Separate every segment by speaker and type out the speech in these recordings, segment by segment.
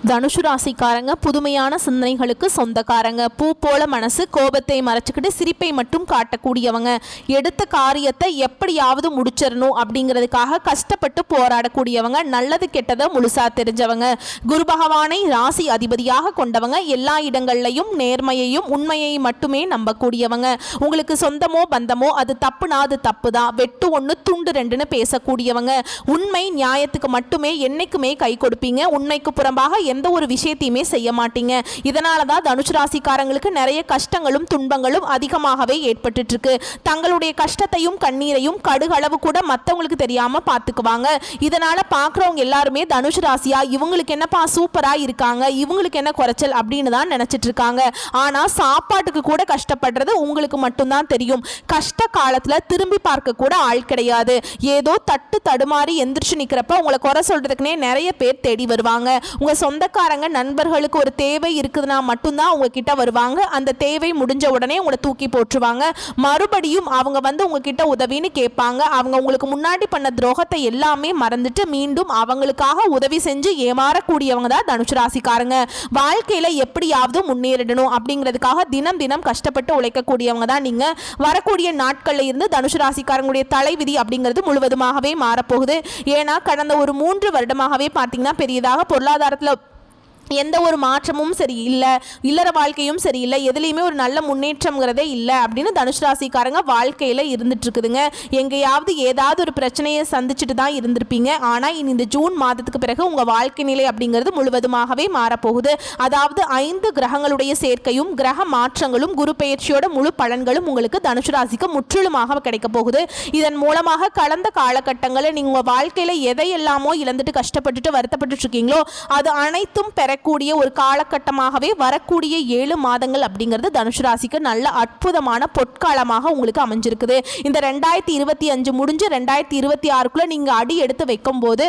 Speaker 1: தனுசு ராசிக்காரங்க புதுமையான சிந்தனைகளுக்கு சொந்தக்காரங்க. பூ போல மனசு, கோபத்தை மறைச்சிக்கிட்டு சிரிப்பை மட்டும் காட்டக்கூடியவங்க. எடுத்த காரியத்தை எப்படியாவது முடிச்சிடணும் அப்படிங்கிறதுக்காக கஷ்டப்பட்டு போராடக்கூடியவங்க. நல்லது கெட்டதை முழுசா தெரிஞ்சவங்க. குரு பகவானை ராசி அதிபதியாக கொண்டவங்க. எல்லா இடங்கள்லையும் நேர்மையையும் உண்மையை மட்டுமே நம்பக்கூடியவங்க. உங்களுக்கு சொந்தமோ பந்தமோ அது தப்புனா அது தப்பு தான், வெட்டு ஒன்று துண்டு ரெண்டுன்னு பேசக்கூடியவங்க. உண்மை நியாயத்துக்கு மட்டுமே என்னைக்குமே கை கொடுப்பீங்க. உண்மைக்கு புறம்பாக எந்த ஒரு விஷயத்தையுமே செய்ய மாட்டீங்க. இதனால தான் தனுசு ராசிக்காரங்களுக்கு நிறைய கஷ்டங்களும் துன்பங்களும் அதிகமாகவே ஏற்பட்டு இருக்கு. தங்களுடைய கஷ்டத்தையும் கண்ணீரையும் கடுகளவு கூட மற்றவங்களுக்கு தெரியாம பார்த்துக்குவாங்க. இதனால பார்க்குறவங்க எல்லாருமே தனுசு ராசியா இவங்களுக்கு என்னப்பா சூப்பரா இருக்காங்க, இவங்களுக்கு என்ன குறைச்சல் அப்படின்னு தான் நினைச்சிட்டு இருக்காங்க. ஆனா சாப்பாட்டுக்கு கூட கஷ்டப்படுறது உங்களுக்கு மட்டும்தான் தெரியும். கஷ்ட காலத்துல திரும்பி பார்க்க கூட ஆள் கிடையாது. ஏதோ தட்டு தடுமாறி எந்திரிச்சு நிக்கிறப்ப உங்களை குறை சொல்றதுக்குனே நிறைய பேர் தேடி வருவாங்க. உங்க சொந்தக்காரங்க நண்பர்களுக்கு ஒரு தேவை இருக்குதுன்னா மட்டும்தான் உங்ககிட்ட வருவாங்க. அந்த தேவை முடிஞ்ச உடனே உங்களை தூக்கி போட்டுருவாங்க. மறுபடியும் அவங்க வந்து உங்ககிட்ட உதவின்னு கேட்பாங்க. அவங்க உங்களுக்கு முன்னாடி பண்ண துரோகத்தை எல்லாமே மறந்துட்டு மீண்டும் அவங்களுக்காக உதவி செஞ்சு ஏமாறக்கூடியவங்க தான் தனுசு ராசிக்காரங்க. வாழ்க்கையில எப்படியாவது முன்னேறிடணும் அப்படிங்கிறதுக்காக தினம் தினம் கஷ்டப்பட்டு உழைக்கக்கூடியவங்க தான் நீங்க. வரக்கூடிய நாட்கள்ல இருந்து தனுசு ராசிக்காரங்களுடைய தலைவிதி அப்படிங்கிறது முழுவதுமாகவே மாறப்போகுது. ஏன்னா கடந்த ஒரு 3 வருடமாகவே பார்த்தீங்கன்னா பெரியதாக பொருளாதாரத்தில் எந்த ஒரு மாற்றமும் சரி இல்லை, இல்லற வாழ்க்கையும் சரியில்லை, எதுலேயுமே ஒரு நல்ல முன்னேற்றம்ங்கிறதே இல்லை அப்படின்னு தனுசு ராசிக்காரங்க வாழ்க்கையில் இருந்துட்டு இருக்குதுங்க. எங்கேயாவது ஏதாவது ஒரு பிரச்சனையை சந்திச்சுட்டு தான் இருந்திருப்பீங்க. ஆனால் இனி இந்த ஜூன் மாதத்துக்கு பிறகு உங்கள் வாழ்க்கை நிலை அப்படிங்கிறது முழுவதுமாகவே மாறப்போகுது. அதாவது 5 கிரகங்களுடைய சேர்க்கையும் கிரக மாற்றங்களும் குரு பெயர்ச்சியோட முழு பலன்களும் உங்களுக்கு தனுசு ராசிக்கு முற்றிலுமாக கிடைக்க போகுது. இதன் மூலமாக கடந்த காலகட்டங்களில் நீங்கள் உங்கள் வாழ்க்கையில் எதையெல்லாமோ இழந்துட்டு கஷ்டப்பட்டுட்டு வருத்தப்பட்டு இருக்கீங்களோ அது அனைத்தும் கூடிய ஒரு காலகட்டமாகவே வரக்கூடிய 7 மாதங்கள் அப்படிங்கிறது தனுசு ராசிக்கு நல்ல அற்புதமான பொற்காலமாக உங்களுக்கு அமைஞ்சிருக்குது. இந்த 2025 முடிஞ்சு 2026க்குள்ள நீங்க அடி எடுத்து வைக்கும் போது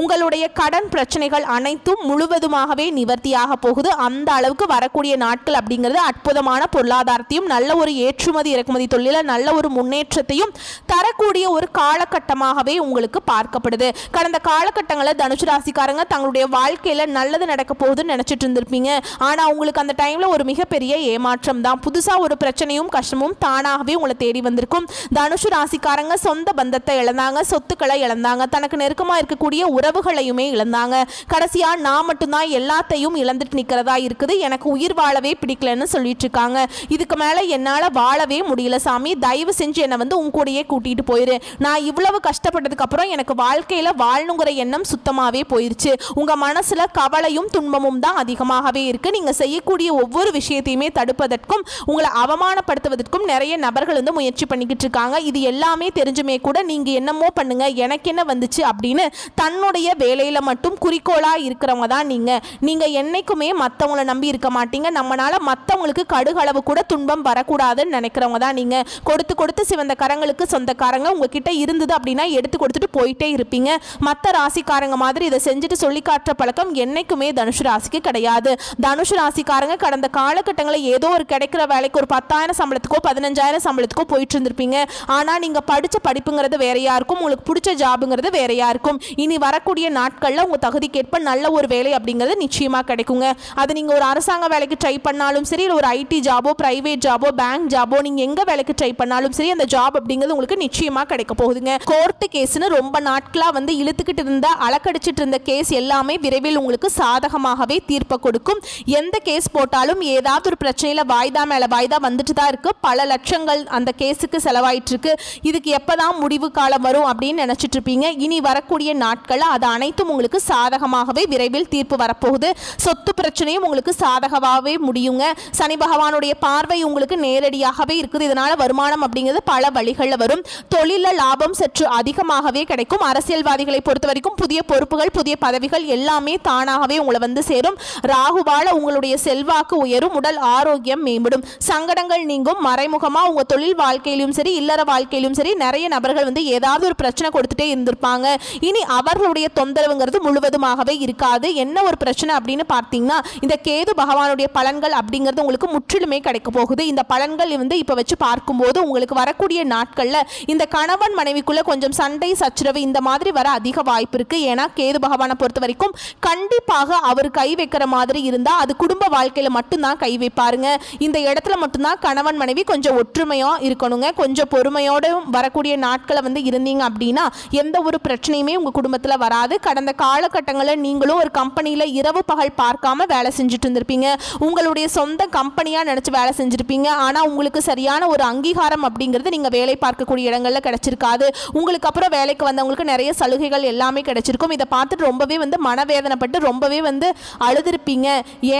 Speaker 1: உங்களுடைய கடன் பிரச்சனைகள் அனைத்தும் முழுவதுமாகவே நிவர்த்தியாக போகுது. அந்த அளவுக்கு வரக்கூடிய நாட்கள் அப்படிங்கிறது அற்புதமான பொருளாதாரத்தையும் நல்ல ஒரு ஏற்றுமதி இறக்குமதி தொழில நல்ல ஒரு முன்னேற்றத்தையும் தரக்கூடிய ஒரு காலகட்டமாகவே உங்களுக்கு பார்க்கப்படுது. கடந்த காலகட்டங்களில் தனுசு ராசிக்காரங்க தங்களுடைய வாழ்க்கையில நல்லது நடக்க போகுதுன்னு நினைச்சிட்டு இருந்திருப்பீங்க. ஆனா உங்களுக்கு அந்த டைம்ல ஒரு மிகப்பெரிய ஏமாற்றம் தான். புதுசா ஒரு பிரச்சனையும் கஷ்டமும் தானாகவே உங்களை தேடி வந்திருக்கும். தனுசு ராசிக்காரங்க சொந்த பந்தத்தை இழந்தாங்க, சொத்துக்களை இழந்தாங்க, தனக்கு நெருக்கமா இருக்கக்கூடிய உறவுகளையுமே இழந்தாங்க. கடைசியா நான் மட்டும்தான் எல்லாத்தையும் இழந்துட்டு நிக்கிறதா இருக்குது, எனக்கு உயிர் வாழவே பிடிக்கலன்னு சொல்லிட்டு இருக்காங்க. இதுக்கு மேல என்னால வாழவே முடியல சாமி, தயவு செஞ்சு என்னை வந்து உன் கூடயே கூட்டிட்டு போயிரு. நான் இவ்வளவு கஷ்டப்பட்டதுக்கு அப்புறம் எனக்கு வாழ்க்கையில வாழணுங்கிற எண்ணம் சுத்தமாவே போயிருச்சு. உங்க மனசுல கவலையும் துன்பமும் தான் அதிகமாகவே இருக்கு. நீங்க செய்யக்கூடிய ஒவ்வொரு விஷயத்தையுமே தடுப்பதற்கும் உங்களை அவமானப்படுத்துவதற்கும் நிறைய நபர்கள் வந்து முயற்சி பண்ணிக்கிட்டு இருக்காங்க. இது எல்லாமே தெரிஞ்சுமே கூட நீங்க என்னமோ பண்ணுங்க எனக்கு என்ன வந்துச்சு அப்படின்னு தன்னுடைய வேலையில மட்டும் குறிக்கோளா இருக்கிறவங்க தான் நீங்க. நீங்க என்னைக்குமே மற்றவங்களை நம்பி இருக்க மாட்டீங்க. நம்மளால மற்றவங்களுக்கு கடுகளவு கூட துன்பம் வரக்கூடாதுன்னு நினைக்கிறவங்க தான் நீங்க. கொடுத்து கொடுத்து சிவந்த கரங்களுக்கு சொந்தக்காரங்க உங்ககிட்ட இருந்தது அப்படின்னா எடுத்து கொடுத்துட்டு போயிட்டே இருப்பீங்க. மற்ற ராசிக்காரங்க மாதிரி இதை செஞ்சுட்டு சொல்லி காட்டுற பழக்கம் என்னைக்குமே தனுசு ராசிக்கு கிடையாது. தனுசு ராசிக்காரங்க கடந்த காலகட்டங்களில் ஏதோ ஒரு கிடைக்கிற வேலைக்கு ஒரு 10,000 சம்பளத்துக்கோ 15,000 சம்பளத்துக்கோ போயிட்டு இருந்திருப்பீங்க. ஆனா நீங்க படிச்ச படிப்புங்கிறது வேறையா இருக்கும், உங்களுக்கு பிடிச்ச ஜாபுங்கிறது வேறையா இருக்கும். இனி வரக்கூடிய நாட்கள்ல உங்க தகுதிக்கேற்ப நல்ல ஒரு வேலை அப்படிங்கிறது நிச்சயமா கிடைக்குங்க. அது நீங்க ஒரு அரசாங்க வேலைக்கு ட்ரை பண்ணாலும் சரி, இல்லை ஒரு ஐடி ஜாபோ பிரைவேட் ஜாபோ பேங்க் ஜாபோ நீங்க எங்க வேலைக்கு ட்ரை பண்ணாலும் சரி, அந்த ஜாப் அப்படிங்கிறது உங்களுக்கு நிச்சயமா கிடைக்க போகுதுங்க. கோர்ட்டு கேஸ்னு ரொம்ப நாட்களா வந்து இழுத்துக்கிட்டு இருந்த அலக்கடிச்சிட்டு இருந்த கேஸ் எல்லாமே விரைவில் உங்களுக்கு சாதகமாகவே தீர்ப்பை கொடுக்கும். எந்த கேஸ் போட்டாலும் ஏதாவது ஒரு பிரச்சனையில வாய்தா மேல வாய்தா வந்துட்டு தான் இருக்கு. பல லட்சங்கள் அந்த கேஸுக்கு செலவாயிட்டு இருக்கு. இதுக்கு எப்பதான் முடிவு காலம் வரும் அப்படின்னு நினைச்சிட்டு இருப்பீங்க. இனி வரக்கூடிய நாட்கள்ல அது அனைத்தும் உங்களுக்கு சாதகமாகவே விரைவில் தீர்ப்பு வரப்போகுது. சொத்து பிரச்சனையும் உங்களுக்கு சாதகமாகவே முடியுங்க. சனி பகவானுடைய பார்வை உங்களுக்கு நேரடியாகவே இருக்குது. இதனால வருமானம் அப்படிங்கிறது பல வழிகளில் வரும். தொழில லாபம் சற்று அதிகமாகவே கிடைக்கும். அரசியல்வாதிகளை பொறுத்த வரைக்கும் புதிய பொறுப்புகள் புதிய பதவிகள் எல்லாமே தானாகவே உங்களை வந்து சேரும். ராகுவால உங்களுடைய செல்வாக்கு உயரும், உடல் ஆரோக்கியம் மேம்படும், சங்கடங்கள் நீங்கும். மறைமுகமா உங்க தொழில் வாழ்க்கையிலும் சரி இல்லற வாழ்க்கையிலும் சரி நிறைய நபர்கள் வந்து ஏதாவது ஒரு பிரச்சனை கொடுத்துட்டே இருந்திருப்பாங்க. இனி அவர்களுடைய தொந்தரவுங்கிறது முழுவதுமாகவே இருக்காது. என்ன ஒரு பிரச்சனை அப்படின்னு பார்த்தீங்கன்னா இந்த கேது பகவானுடைய பலன்கள் அப்படிங்கிறது உங்களுக்கு முற்றிலுமே கிடைக்க போகுது. இந்த பலன்கள் வந்து இப்ப வச்சு பார்க்கும்போது உங்களுக்கு வரக்கூடிய நாட்கள்ல இந்த கணவன் மனைவிக்குள்ள கொஞ்சம் சண்டை சச்சரவு இந்த மாதிரி வர அதிக வாய்ப்பு இருக்கு. ஏன்னா கேது பகவானை பொறுத்த வரைக்கும் கண்டிப்பாக அவருக்கு கை வைக்கிற மாதிரி இருந்தால் அது குடும்ப வாழ்க்கையில் மட்டும்தான் கை வைப்பாருங்க. இந்த இடத்துல மட்டும்தான் கணவன் மனைவி கொஞ்சம் ஒற்றுமையாக இருக்கணுங்க. கொஞ்சம் பொறுமையோடு வரக்கூடிய நாட்களை வந்து இருந்தீங்க அப்படின்னா எந்த ஒரு பிரச்சனையுமே உங்கள் குடும்பத்தில் வராது. கடந்த காலகட்டங்களில் நீங்களும் ஒரு கம்பெனியில் இரவு பகல் பார்க்காம வேலை செஞ்சுட்டு இருந்திருப்பீங்க. உங்களுடைய சொந்த கம்பெனியாக நினச்சி வேலை செஞ்சுருப்பீங்க. ஆனால் உங்களுக்கு சரியான ஒரு அங்கீகாரம் அப்படிங்கிறது நீங்கள் வேலை பார்க்கக்கூடிய இடங்களில் கிடைச்சிருக்காது. உங்களுக்கு அப்புறம் வேலைக்கு வந்தவங்களுக்கு நிறைய சலுகைகள் எல்லாமே கிடைச்சிருக்கும். இதை பார்த்துட்டு ரொம்பவே வந்து மனவேதனைப்பட்டு ரொம்பவே வந்து அழுதுருப்பீங்க.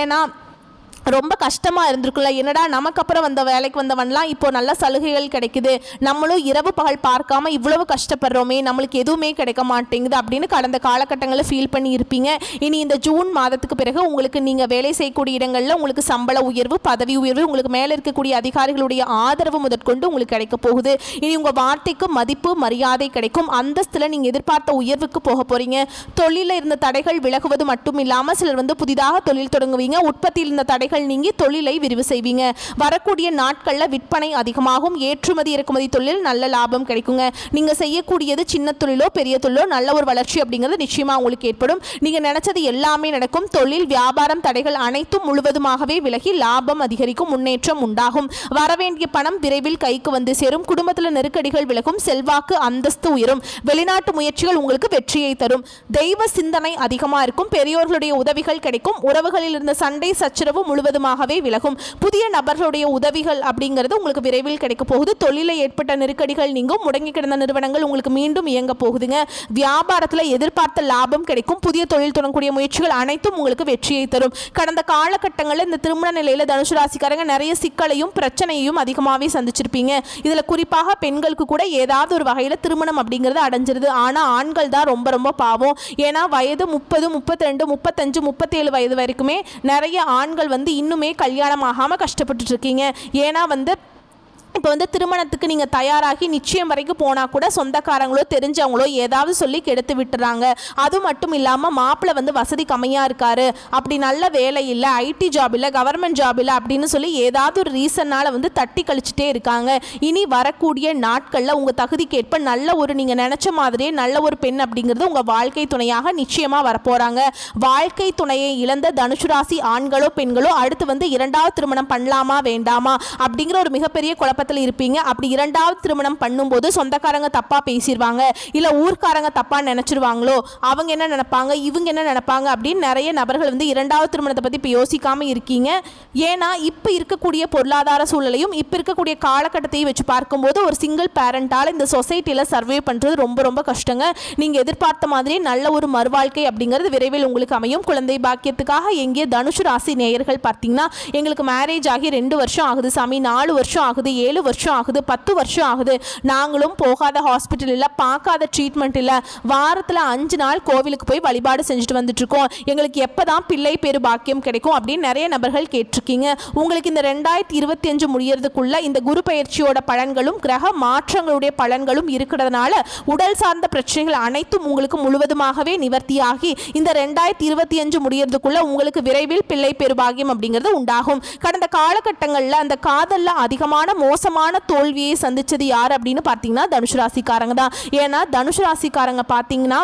Speaker 1: ஏன்னா ரொம்ப கஷ்டமாக இருந்திருக்குல்ல, என்னடா நமக்கு அப்புறம் வந்த வேலைக்கு வந்தவன்லாம் இப்போ நல்ல சலுகைகள் கிடைக்குது, நம்மளும் இரவு பகல் பார்க்காம இவ்வளவு கஷ்டப்படுறோமே, நம்மளுக்கு எதுவுமே கிடைக்க மாட்டேங்குது அப்படின்னு கடந்த காலகட்டங்களில் ஃபீல் பண்ணி இருப்பீங்க. இனி இந்த ஜூன் மாதத்துக்கு பிறகு உங்களுக்கு நீங்கள் வேலை செய்யக்கூடிய இடங்களில் உங்களுக்கு சம்பள உயர்வு, பதவி உயர்வு, உங்களுக்கு மேலே இருக்கக்கூடிய அதிகாரிகளுடைய ஆதரவு முதற்கொண்டு உங்களுக்கு கிடைக்க போகுது. இனி உங்கள் வார்த்தைக்கு மதிப்பு மரியாதை கிடைக்கும். அந்தஸ்தில் நீங்கள் எதிர்பார்த்த உயர்வுக்கு போக போகிறீங்க. தொழிலில் இருந்த தடைகள் விலகுவது மட்டும் இல்லாமல் சிலர் வந்து புதிதாக தொழில் தொடங்குவீங்க. உற்பத்தியில் இருந்த தடைகள் நீங்கி தொழிலை விரிவு செய்வீங்க. வரக்கூடிய நாட்களில் விற்பனை அதிகமாகும். ஏற்றுமதி இறக்குமதி தொழில் நல்ல லாபம் கிடைக்குங்க. நீங்க செய்யக்கூடியது சின்ன தொழிலோ பெரிய தொழிலோ நல்ல ஒரு வளர்ச்சி அப்படிங்கிறது நிச்சயமா உங்களுக்கு ஏற்படும். நீங்க நினைச்சது எல்லாமே நடக்கும். தொழில் வியாபாரம் தடைகள் அனைத்தும் முழுவதுமாகவே விலகி லாபம் அதிகரிக்கும், முன்னேற்றம் உண்டாகும். வரவேண்டிய பணம் விரைவில் கைக்கு வந்து சேரும். குடும்பத்தில் நெருக்கடிகள் விலகும். செல்வாக்கு அந்தஸ்து உயரும். வெளிநாட்டு முயற்சிகள் உங்களுக்கு வெற்றியை தரும். தெய்வ சிந்தனை அதிகமாக இருக்கும். பெரியோர்களுடைய உதவிகள் கிடைக்கும். உறவுகளில் இருந்த சண்டை சச்சரவு முழுவதுமாகவே விலகும். புதிய நபர்களுடைய உதவிகள் அப்படிங்கிறது உங்களுக்கு விரைவில் கிடைக்க போகுது. தொழிலில் ஏற்பட்ட நெருக்கடிகள் நீங்கும். முடங்கி கிடந்த நிறுவனங்கள் உங்களுக்கு மீண்டும் இயங்க போகுதுங்க. வியாபாரத்தில் எதிர்பார்த்த லாபம் கிடைக்கும். புதிய தொழில் தொடங்கக்கூடிய முயற்சிகள் அனைத்தும் உங்களுக்கு வெற்றியை தரும். கடந்த காலகட்டங்களில் இந்த திருமண நிலையில் தனுசு ராசிக்காரங்க நிறைய சிக்கலையும் பிரச்சனையும் அதிகமாகவே சந்திச்சிருப்பீங்க. இதில் குறிப்பாக பெண்களுக்கு கூட ஏதாவது ஒரு வகையில் திருமணம் அப்படிங்கிறது அடைஞ்சிருது. ஆனால் ஆண்கள் தான் ரொம்ப ரொம்ப பாவம். ஏன்னா வயது 30, 32, 35, 37 வயது வரைக்குமே நிறைய ஆண்கள் வந்து இன்னுமே கல்யாணம் ஆகாமல் கஷ்டப்பட்டுட்டு இருக்கீங்க. ஏன்னா வந்து இப்போ வந்து திருமணத்துக்கு நீங்கள் தயாராகி நிச்சயம் வரைக்கும் போனால் கூட சொந்தக்காரங்களோ தெரிஞ்சவங்களோ ஏதாவது சொல்லி கெடுத்து விட்டுறாங்க. அது மட்டும் இல்லாமல் மாப்பிள்ளை வந்து வசதி கம்மியாக இருக்காரு, அப்படி நல்ல வேலை இல்லை, ஐடி ஜாப் இல்லை, கவர்மெண்ட் ஜாப் இல்லை அப்படின்னு சொல்லி ஏதாவது ஒரு ரீசன்னால் வந்து தட்டி கழிச்சிட்டே இருக்காங்க. இனி வரக்கூடிய நாட்களில் உங்கள் தகுதிக்கேற்ப நல்ல ஒரு நீங்கள் நினச்ச மாதிரியே நல்ல ஒரு பெண் அப்படிங்கிறது உங்கள் வாழ்க்கை துணையாக நிச்சயமாக வரப்போகிறாங்க. வாழ்க்கை துணையை இழந்த தனுசு ராசி ஆண்களோ பெண்களோ அடுத்து வந்து இரண்டாவது திருமணம் பண்ணலாமா வேண்டாமா அப்படிங்கிற ஒரு மிகப்பெரிய குழப்பத்தை இருப்பீங்க. அப்படி இரண்டாவது திருமணம் பண்ணும்போது சொந்தக்காரங்க தப்பா பேசிடுவாங்க, இல்ல ஊர்க்காரங்க தப்பா நினைச்சிருவாங்களோ, அவங்க என்ன நினைப்பாங்க, இவங்க என்ன நினைப்பாங்க அப்படின்னு நிறைய நபர்கள் வந்து இரண்டாவது திருமணத்தை பத்தி இப்போ யோசிக்காம இருக்கீங்க. ஏன்னா இப்போ இருக்கக்கூடிய பொருளாதார சூழலையும் இப்போ இருக்கக்கூடிய காலகட்டத்தையும் வச்சு பார்க்கும்போது ஒரு சிங்கிள் பேரண்டால் இந்த சொசைட்டியில் சர்வே பண்ணுறது ரொம்ப ரொம்ப கஷ்டங்க. நீங்கள் எதிர்பார்த்த மாதிரி நல்ல ஒரு மறுவாழ்க்கை அப்படிங்கிறது விரைவில் உங்களுக்கு அமையும். குழந்தை பாக்கியத்துக்காக எங்கே தனுசு ராசி நேயர்கள் பார்த்தீங்கன்னா எங்களுக்கு மேரேஜ் ஆகி 2 வருஷம் ஆகுது சாமி, 4 வருஷம் ஆகுது, 7 வருஷம் ஆகுது, 10 வருஷம் ஆகுது, நாங்களும் போகாத ஹாஸ்பிட்டல் இல்லை, பார்க்காத ட்ரீட்மெண்ட் இல்லை, வாரத்தில் 5 நாள் கோவிலுக்கு போய் வழிபாடு செஞ்சுட்டு வந்துட்டு இருக்கோம், எங்களுக்கு எப்போதான் பிள்ளை பேரு பாக்கியம் கிடைக்கும் அப்படின்னு நிறைய நபர்கள் கேட்டிருக்கீங்க. உங்களுக்கு இந்த 2025 முடியறதுக்குள்ள இந்த குரு பயிற்சியோட பலன்களும் கிரக மாற்றங்களுடைய பலன்களும் இருக்கிறதுனால உடல் சார்ந்த பிரச்சனைகள் அனைத்தும் உங்களுக்கு முழுவதுமாகவே நிவர்த்தியாகி இந்த 2025 முடியறதுக்குள்ள உங்களுக்கு விரைவில் பிள்ளை பேரு பாக்கியம் அப்படிங்கிறது உண்டாகும். கடந்த காலகட்டங்களில் அந்த காதலில் அதிகமான மோசமான தோல்வியை சந்திச்சது யார் அப்படின்னு பார்த்தீங்கன்னா தனுசு ராசிக்காரங்க தான். ஏன்னா தனுசு ராசிக்காரங்க பார்த்தீங்கன்னா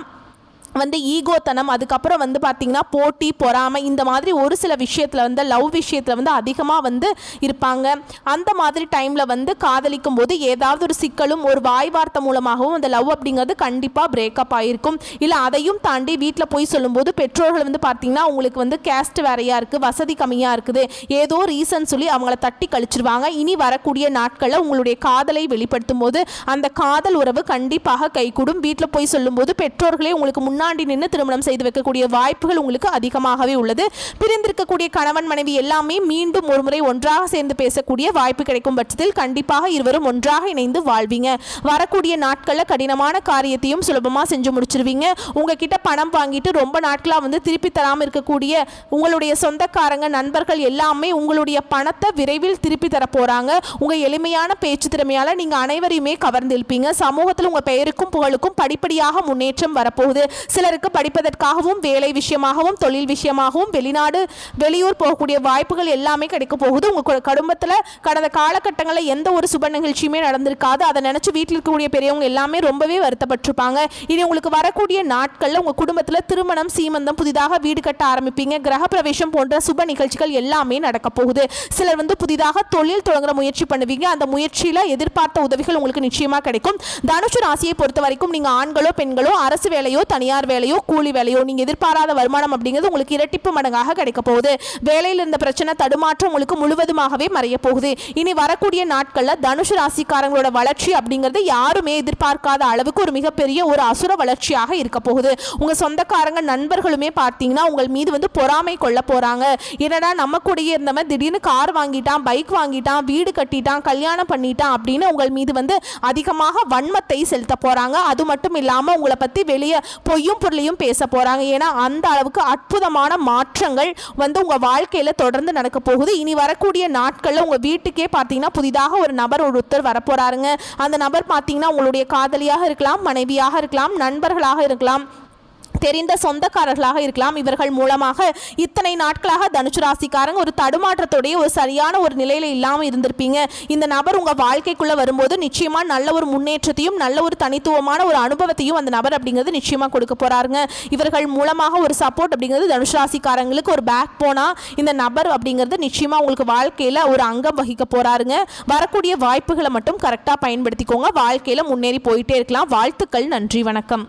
Speaker 1: வந்து ஈகோத்தனம், அதுக்கப்புறம் வந்து பார்த்திங்கன்னா போட்டி பொறாமை, இந்த மாதிரி ஒரு சில விஷயத்தில் வந்து லவ் விஷயத்தில் வந்து அதிகமாக வந்து இருப்பாங்க. அந்த மாதிரி டைமில் வந்து காதலிக்கும் போது ஏதாவது ஒரு சிக்கலும் ஒரு வாய் வார்த்தை மூலமாகவும் அந்த லவ் அப்படிங்கிறது கண்டிப்பாக பிரேக்கப் ஆகிருக்கும். இல்லை அதையும் தாண்டி வீட்டில் போய் சொல்லும்போது பெற்றோர்கள் வந்து பார்த்திங்கன்னா உங்களுக்கு வந்து கேஸ்ட் வேறையாக இருக்குது, வசதி கம்மியாக இருக்குது, ஏதோ ரீசன் சொல்லி அவங்கள தட்டி கழிச்சிருவாங்க. இனி வரக்கூடிய நாட்களில் உங்களுடைய காதலை வெளிப்படுத்தும் போது அந்த காதல் உறவு கண்டிப்பாக கைகூடும். வீட்டில் போய் சொல்லும்போது பெற்றோர்களே உங்களுக்கு முன்னாடி நின்று திருமணம் செய்து வைக்கக்கூடிய வாய்ப்புகள் உங்களுக்கு அதிகமாகவே உள்ளது. பிரிந்திருக்கக்கூடிய கணவன் மனைவி எல்லாமே மீண்டும் ஒரு முறை ஒன்றாக சேர்ந்து பேசக்கூடிய வாய்ப்பு கிடைக்கும் பட்சத்தில் கண்டிப்பாக இருவரும் ஒன்றாக இணைந்து வாழ்வீங்க. வரக்கூடிய நாட்களில் கடினமான காரியத்தையும் சுலபமாக செஞ்சு முடிச்சிருவீங்க. உங்ககிட்ட பணம் வாங்கிட்டு ரொம்ப நாட்களாக வந்து திருப்பி தராமல் இருக்கக்கூடிய உங்களுடைய சொந்தக்காரங்க நண்பர்கள் எல்லாமே உங்களுடைய பணத்தை விரைவில் திருப்பி தர போறாங்க. உங்க எளிமையான பேச்சு திறமையால நீங்க அனைவரையுமே கவர்ந்திருப்பீங்க. சமூகத்தில் உங்க பெயருக்கும் புகழுக்கும் படிப்படியாக முன்னேற்றம் வரப்போகுது. சிலருக்கு படிப்பதற்காகவும் வேலை விஷயமாகவும் தொழில் விஷயமாகவும் வெளியூர் போகக்கூடிய வாய்ப்புகள் எல்லாமே கிடைக்க போகுது. உங்க குடும்பத்தில் கடந்த காலகட்டங்களில் எந்த ஒரு சுப நிகழ்ச்சியுமே நடந்திருக்காது. அதை நினைச்சு வீட்டில் இருக்கக்கூடிய பெரியவங்க எல்லாமே ரொம்பவே வருத்தப்பட்டிருப்பாங்க. இனி உங்களுக்கு வரக்கூடிய நாட்களில் உங்க குடும்பத்தில் திருமணம், சீமந்தம், புதிதாக வீடு கட்ட ஆரம்பிப்பீங்க. கிரக பிரவேசம் போன்ற சுப நிகழ்ச்சிகள் எல்லாமே நடக்க போகுது. சிலர் புதிதாக தொழில் தொடங்குற முயற்சி பண்ணுவீங்க. அந்த முயற்சியில் எதிர்பார்த்த உதவிகள் உங்களுக்கு நிச்சயமா கிடைக்கும். தனுசு ராசியை பொறுத்த வரைக்கும் நீங்க ஆண்களோ பெண்களோ அரசு வேலையோ தனியார் வேலையோ கூலி வேலையோ நீங்க எதிர்பாராத வருமானம் அப்படிங்கிறது உங்களுக்கு இரட்டிப்பு மடங்காக கிடைக்க போகுது. வேலையில் இருந்த பிரச்சனை தடுமாற்றம் உங்களுக்கு முழுவதுமாகவே மறைய போகுது. இனி வரக்கூடிய நாட்களில் தனுசு ராசிக்காரங்களோட வளர்ச்சி அப்படிங்கிறது யாருமே எதிர்பார்க்காத அளவுக்கு ஒரு மிகப்பெரிய ஒரு அசுர வளர்ச்சியாக இருக்க போகுது. உங்க சொந்தக்காரங்க நண்பர்களுமே பார்த்தீங்கன்னா உங்கள் மீது பொறாமை கொள்ள போறாங்க. என்னடா நம்ம கூடயே இருந்தவன் திடீர்னு கார் வாங்கிட்டான், பைக் வாங்கிட்டான், வீடு கட்டிட்டான், கல்யாணம் பண்ணிட்டான் அப்படின்னு உங்கள் மீது அதிகமாக வன்மத்தை செலுத்த போறாங்க. அது மட்டும் இல்லாம உங்களை பத்தி வெளியே பொய்யும் பொருளையும் பேச போறாங்க. ஏன்னா அந்த அளவுக்கு அற்புதமான மாற்றங்கள் உங்க வாழ்க்கையில தொடர்ந்து நடக்க போகுது. இனி வரக்கூடிய நாட்கள்ல உங்க வீட்டுக்கே பார்த்தீங்கன்னா புதிதாக ஒரு நபர் ஒருத்தர் வரப்போறாருங்க. அந்த நபர் பார்த்தீங்கன்னா உங்களுடைய காதலியாக இருக்கலாம், மனைவியாக இருக்கலாம், நண்பர்களாக இருக்கலாம், தெரிந்த சொந்தக்காரர்களாக இருக்கலாம். இவர்கள் மூலமாக இத்தனை நாட்களாக தனுசு ராசிக்காரங்க ஒரு தடுமாற்றத்தோடைய ஒரு சரியான ஒரு நிலையில இல்லாமல் இருந்திருப்பீங்க. இந்த நபர் உங்க வாழ்க்கைக்குள்ள வரும்போது நிச்சயமா நல்ல ஒரு முன்னேற்றத்தையும் நல்ல ஒரு தனித்துவமான ஒரு அனுபவத்தையும் அந்த நபர் அப்படிங்கிறது நிச்சயமா கொடுக்க போறாருங்க. இவர்கள் மூலமாக ஒரு சப்போர்ட் அப்படிங்கிறது தனுசு ராசிக்காரங்களுக்கு ஒரு பேக் போனா இந்த நபர் அப்படிங்கிறது நிச்சயமா உங்களுக்கு வாழ்க்கையில ஒரு அங்கம் வகிக்க போறாருங்க. வரக்கூடிய வாய்ப்புகளை மட்டும் கரெக்டா பயன்படுத்திக்கோங்க. வாழ்க்கையில முன்னேறி போயிட்டே இருக்கலாம். வாழ்த்துக்கள். நன்றி, வணக்கம்.